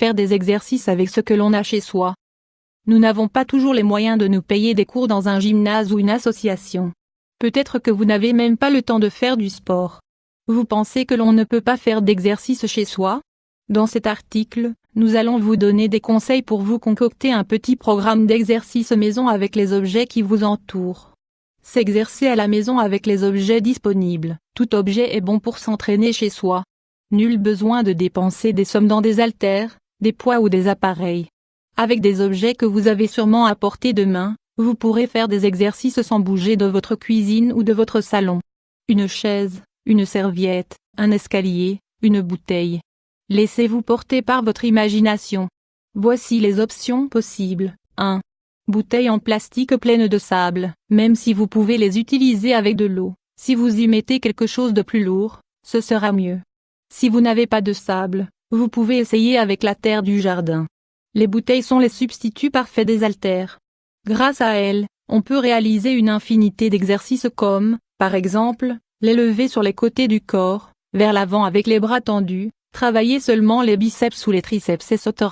faire des exercices avec ce que l'on a chez soi. Nous n'avons pas toujours les moyens de nous payer des cours dans un gymnase ou une association. Peut-être que vous n'avez même pas le temps de faire du sport. Vous pensez que l'on ne peut pas faire d'exercice chez soi? Dans cet article, nous allons vous donner des conseils pour vous concocter un petit programme d'exercice maison avec les objets qui vous entourent. S'exercer à la maison avec les objets disponibles. Tout objet est bon pour s'entraîner chez soi. Nul besoin de dépenser des sommes dans des haltères, des poids ou des appareils. Avec des objets que vous avez sûrement à portée de main, vous pourrez faire des exercices sans bouger de votre cuisine ou de votre salon. Une chaise, une serviette, un escalier, une bouteille. Laissez-vous porter par votre imagination. Voici les options possibles. 1. Bouteilles en plastique pleines de sable, même si vous pouvez les utiliser avec de l'eau. Si vous y mettez quelque chose de plus lourd, ce sera mieux. Si vous n'avez pas de sable, vous pouvez essayer avec la terre du jardin. Les bouteilles sont les substituts parfaits des haltères. Grâce à elles, on peut réaliser une infinité d'exercices comme, par exemple, les lever sur les côtés du corps, vers l'avant avec les bras tendus, travailler seulement les biceps ou les triceps etc.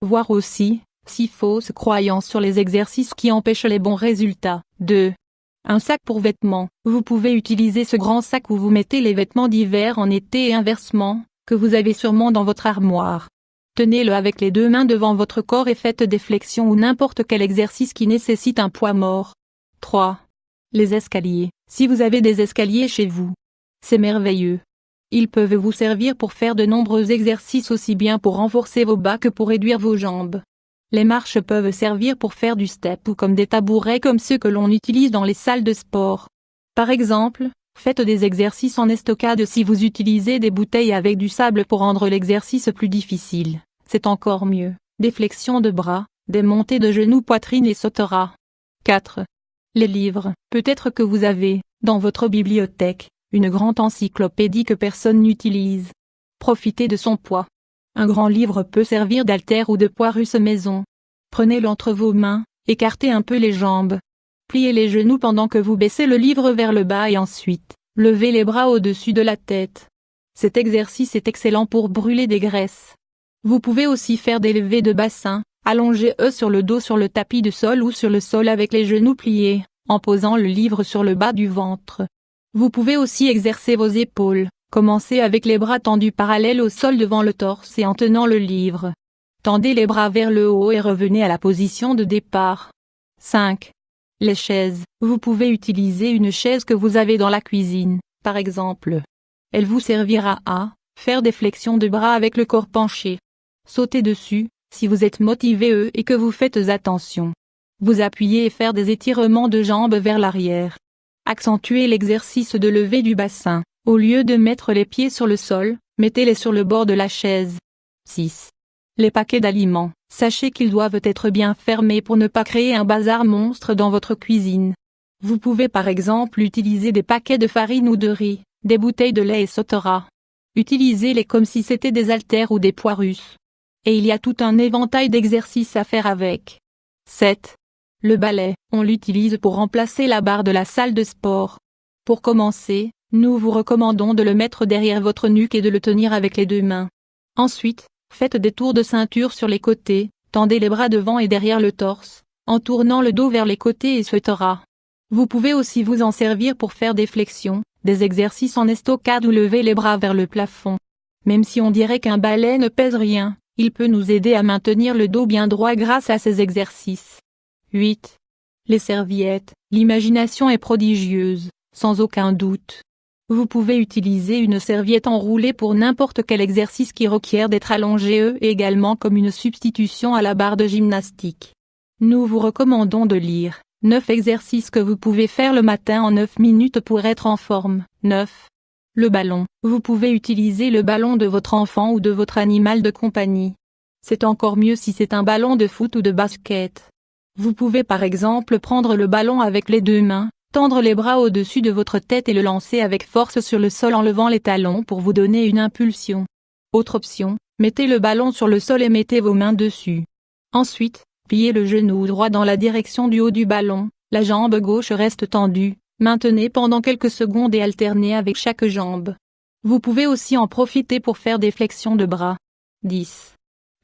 Voir aussi, 6 fausses croyances sur les exercices qui empêchent les bons résultats. 2. Un sac pour vêtements. Vous pouvez utiliser ce grand sac où vous mettez les vêtements d'hiver en été et inversement, que vous avez sûrement dans votre armoire. Tenez-le avec les 2 mains devant votre corps et faites des flexions ou n'importe quel exercice qui nécessite un poids mort. 3. Les escaliers. Si vous avez des escaliers chez vous, c'est merveilleux. Ils peuvent vous servir pour faire de nombreux exercices aussi bien pour renforcer vos bas que pour réduire vos jambes. Les marches peuvent servir pour faire du step ou comme des tabourets comme ceux que l'on utilise dans les salles de sport. Par exemple, faites des exercices en estocade si vous utilisez des bouteilles avec du sable pour rendre l'exercice plus difficile. C'est encore mieux. Des flexions de bras, des montées de genoux, poitrine etc. 4. Les livres. Peut-être que vous avez, dans votre bibliothèque, une grande encyclopédie que personne n'utilise. Profitez de son poids. Un grand livre peut servir d'haltère ou de poids russe maison. Prenez-le entre vos mains, écartez un peu les jambes. Pliez les genoux pendant que vous baissez le livre vers le bas et ensuite, levez les bras au-dessus de la tête. Cet exercice est excellent pour brûler des graisses. Vous pouvez aussi faire des levées de bassin, allongez-eux sur le dos sur le tapis de sol ou sur le sol avec les genoux pliés, en posant le livre sur le bas du ventre. Vous pouvez aussi exercer vos épaules. Commencez avec les bras tendus parallèles au sol devant le torse et en tenant le livre. Tendez les bras vers le haut et revenez à la position de départ. 5. Les chaises. Vous pouvez utiliser une chaise que vous avez dans la cuisine, par exemple. Elle vous servira à faire des flexions de bras avec le corps penché. Sautez dessus, si vous êtes motivé et que vous faites attention. Vous appuyez et faire des étirements de jambes vers l'arrière. Accentuez l'exercice de lever du bassin. Au lieu de mettre les pieds sur le sol, mettez-les sur le bord de la chaise. 6. Les paquets d'aliments. Sachez qu'ils doivent être bien fermés pour ne pas créer un bazar monstre dans votre cuisine. Vous pouvez par exemple utiliser des paquets de farine ou de riz, des bouteilles de lait etc. Utilisez-les comme si c'était des haltères ou des poids russes. Et il y a tout un éventail d'exercices à faire avec. 7. Le balai. On l'utilise pour remplacer la barre de la salle de sport. Pour commencer, nous vous recommandons de le mettre derrière votre nuque et de le tenir avec les 2 mains. Ensuite, faites des tours de ceinture sur les côtés, tendez les bras devant et derrière le torse, en tournant le dos vers les côtés etc. Vous pouvez aussi vous en servir pour faire des flexions, des exercices en estocade ou lever les bras vers le plafond. Même si on dirait qu'un balai ne pèse rien, il peut nous aider à maintenir le dos bien droit grâce à ces exercices. 8. Les serviettes. L'imagination est prodigieuse, sans aucun doute. Vous pouvez utiliser une serviette enroulée pour n'importe quel exercice qui requiert d'être allongé et également comme une substitution à la barre de gymnastique. Nous vous recommandons de lire 9 exercices que vous pouvez faire le matin en 9 minutes pour être en forme. 9. Le ballon. Vous pouvez utiliser le ballon de votre enfant ou de votre animal de compagnie. C'est encore mieux si c'est un ballon de foot ou de basket. Vous pouvez par exemple prendre le ballon avec les 2 mains, tendre les bras au-dessus de votre tête et le lancer avec force sur le sol en levant les talons pour vous donner une impulsion. Autre option, mettez le ballon sur le sol et mettez vos mains dessus. Ensuite, pliez le genou droit dans la direction du haut du ballon, la jambe gauche reste tendue, maintenez pendant quelques secondes et alternez avec chaque jambe. Vous pouvez aussi en profiter pour faire des flexions de bras. 10.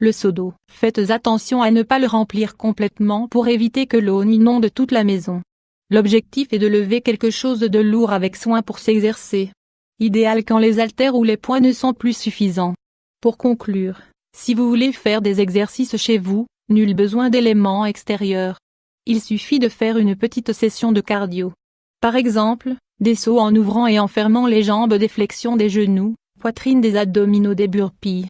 Le seau d'eau, faites attention à ne pas le remplir complètement pour éviter que l'eau n'inonde toute la maison. L'objectif est de lever quelque chose de lourd avec soin pour s'exercer. Idéal quand les haltères ou les poids ne sont plus suffisants. Pour conclure, si vous voulez faire des exercices chez vous, nul besoin d'éléments extérieurs. Il suffit de faire une petite session de cardio. Par exemple, des sauts en ouvrant et en fermant les jambes, des flexions des genoux, poitrine, des abdominaux, des burpees.